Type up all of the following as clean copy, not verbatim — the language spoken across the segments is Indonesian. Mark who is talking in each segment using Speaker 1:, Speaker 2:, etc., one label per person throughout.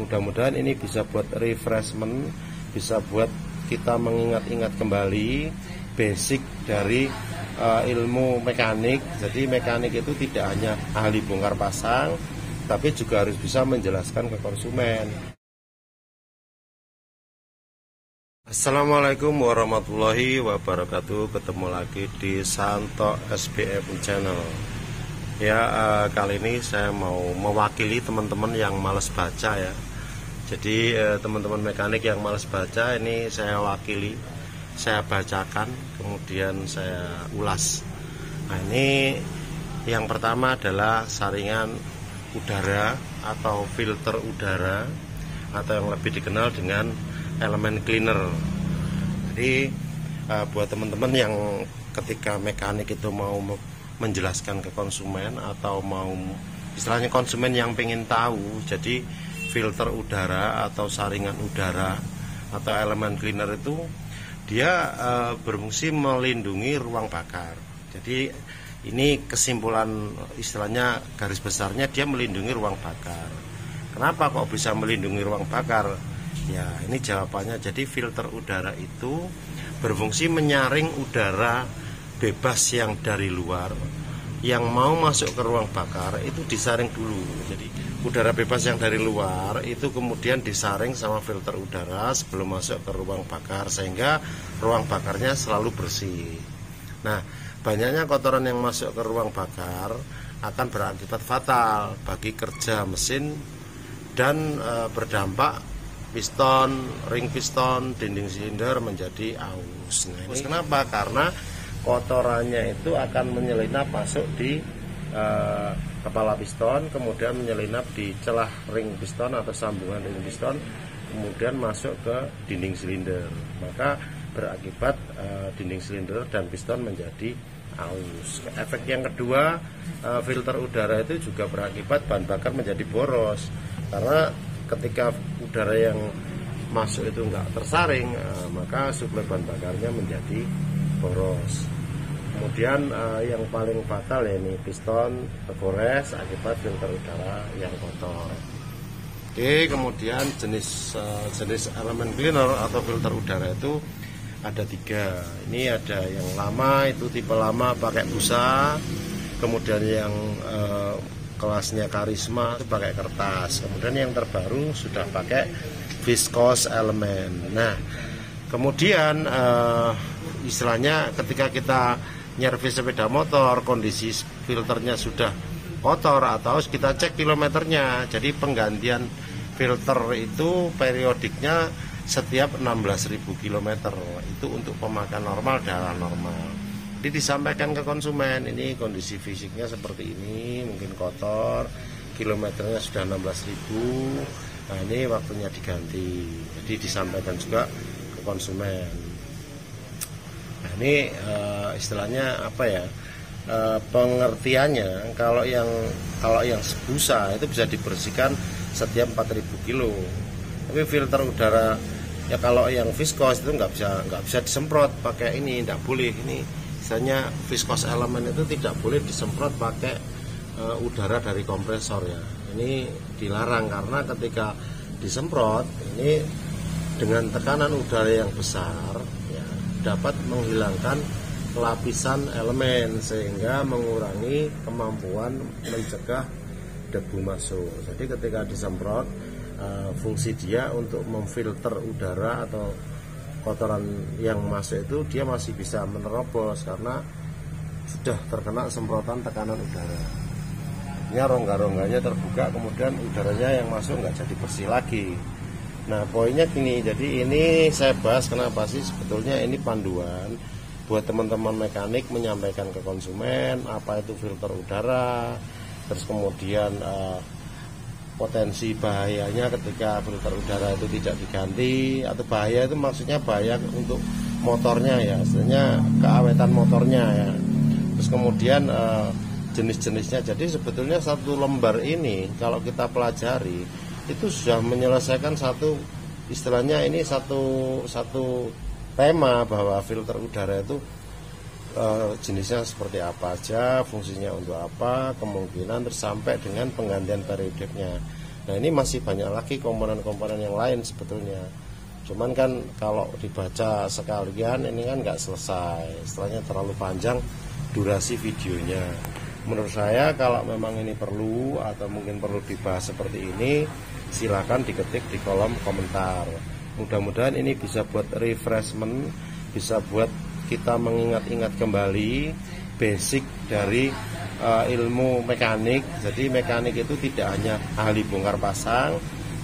Speaker 1: Mudah-mudahan ini bisa buat refreshment, bisa buat kita mengingat-ingat kembali basic dari ilmu mekanik. Jadi mekanik itu tidak hanya ahli bongkar pasang, tapi juga harus bisa menjelaskan ke konsumen. Assalamualaikum warahmatullahi wabarakatuh. Ketemu lagi di Santo SBF Channel. Ya, kali ini saya mau mewakili teman-teman yang males baca ya. Jadi teman-teman mekanik yang males baca ini saya wakili, saya bacakan, kemudian saya ulas. Nah, ini yang pertama adalah saringan udara atau filter udara, atau yang lebih dikenal dengan elemen cleaner. Jadi buat teman-teman yang ketika mekanik itu mau menjelaskan ke konsumen, atau mau istilahnya konsumen yang pengen tahu, jadi filter udara atau saringan udara atau elemen cleaner itu dia berfungsi melindungi ruang bakar. Jadi ini kesimpulan, istilahnya garis besarnya dia melindungi ruang bakar. Kenapa kok bisa melindungi ruang bakar? Ya, ini jawabannya. Jadi filter udara itu berfungsi menyaring udara bebas yang dari luar, yang mau masuk ke ruang bakar itu disaring dulu. Jadi udara bebas yang dari luar itu kemudian disaring sama filter udara sebelum masuk ke ruang bakar, sehingga ruang bakarnya selalu bersih. Nah, banyaknya kotoran yang masuk ke ruang bakar akan berakibat fatal bagi kerja mesin dan berdampak piston, ring piston, dinding silinder menjadi aus. Nah, ini kenapa? Karena kotorannya itu akan menyelinap masuk di kepala piston, kemudian menyelinap di celah ring piston atau sambungan ring piston, kemudian masuk ke dinding silinder. Maka berakibat dinding silinder dan piston menjadi aus. Efek yang kedua, filter udara itu juga berakibat bahan bakar menjadi boros, karena ketika udara yang masuk itu enggak tersaring, maka suplai bahan bakarnya menjadi boros. Kemudian yang paling fatal ya ini piston tergores akibat filter udara yang kotor. Oke, kemudian jenis elemen cleaner atau filter udara itu ada 3. Ini ada yang lama, itu tipe lama pakai busa. Kemudian yang kelasnya karisma itu pakai kertas. Kemudian yang terbaru sudah pakai viscose elemen. Nah, kemudian istilahnya ketika kita nyervis sepeda motor, kondisi filternya sudah kotor atau kita cek kilometernya. Jadi penggantian filter itu periodiknya setiap 16.000 km. Itu untuk pemakaian normal, daerah normal. Jadi disampaikan ke konsumen, ini kondisi fisiknya seperti ini, mungkin kotor, kilometernya sudah 16.000. Nah, ini waktunya diganti. Jadi disampaikan juga ke konsumen. Nah, ini istilahnya apa ya? Pengertiannya, kalau yang busa itu bisa dibersihkan setiap 4.000 kilo. Tapi filter udara ya, kalau yang viskos itu nggak bisa disemprot pakai ini, nggak boleh. Ini misalnya viscose elemen itu tidak boleh disemprot pakai udara dari kompresor ya. Ini dilarang karena ketika disemprot ini dengan tekanan udara yang besar ya, dapat menghilangkan lapisan elemen sehingga mengurangi kemampuan mencegah debu masuk. Jadi ketika disemprot fungsi dia untuk memfilter udara atau kotoran yang masuk itu dia masih bisa menerobos karena sudah terkena semprotan tekanan udara. Ini rongga-rongganya terbuka, kemudian udaranya yang masuk nggak jadi bersih lagi. Nah, poinnya gini, jadi ini saya bahas kenapa sih sebetulnya ini panduan buat teman-teman mekanik menyampaikan ke konsumen apa itu filter udara, terus kemudian potensi bahayanya ketika filter udara itu tidak diganti, atau bahaya itu maksudnya bahaya untuk motornya ya, istilahnya keawetan motornya ya. Terus kemudian jenis-jenisnya. Jadi sebetulnya satu lembar ini kalau kita pelajari itu sudah menyelesaikan satu, istilahnya ini satu tema bahwa filter udara itu jenisnya seperti apa aja, fungsinya untuk apa, kemungkinan terus sampai dengan penggantian periodiknya. Nah ini masih banyak lagi komponen-komponen yang lain sebetulnya. Cuman kan kalau dibaca sekalian ini kan nggak selesai, istilahnya terlalu panjang durasi videonya. Menurut saya kalau memang ini perlu atau mungkin perlu dibahas seperti ini, silakan diketik di kolom komentar. Mudah-mudahan ini bisa buat refreshment, bisa buat kita mengingat-ingat kembali basic dari ilmu mekanik. Jadi mekanik itu tidak hanya ahli bongkar pasang,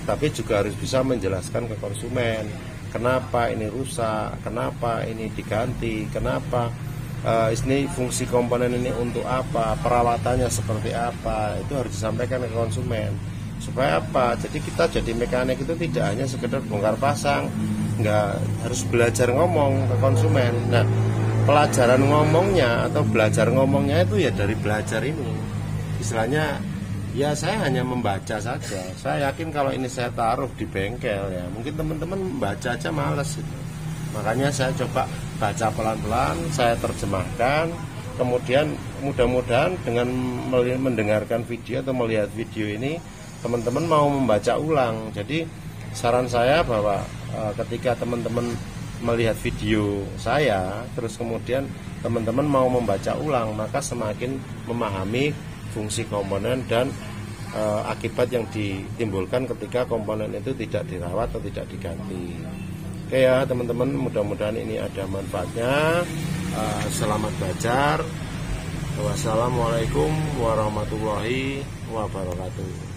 Speaker 1: tapi juga harus bisa menjelaskan ke konsumen kenapa ini rusak, kenapa ini diganti, kenapa ini fungsi komponen ini untuk apa, perawatannya seperti apa, itu harus disampaikan ke konsumen. Supaya apa? Jadi kita jadi mekanik itu tidak hanya sekedar bongkar pasang, nggak, harus belajar ngomong ke konsumen. Nah, pelajaran ngomongnya atau belajar ngomongnya itu ya dari belajar ini. Istilahnya ya saya hanya membaca saja. Saya yakin kalau ini saya taruh di bengkel ya, mungkin teman-teman membaca aja males gitu. Makanya saya coba baca pelan-pelan, saya terjemahkan. Kemudian mudah-mudahan dengan mendengarkan video atau melihat video ini, teman-teman mau membaca ulang. Jadi saran saya bahwa ketika teman-teman melihat video saya, terus kemudian teman-teman mau membaca ulang, maka semakin memahami fungsi komponen dan akibat yang ditimbulkan ketika komponen itu tidak dirawat atau tidak diganti. Oke ya teman-teman, mudah-mudahan ini ada manfaatnya. Selamat belajar. Wassalamualaikum warahmatullahi wabarakatuh.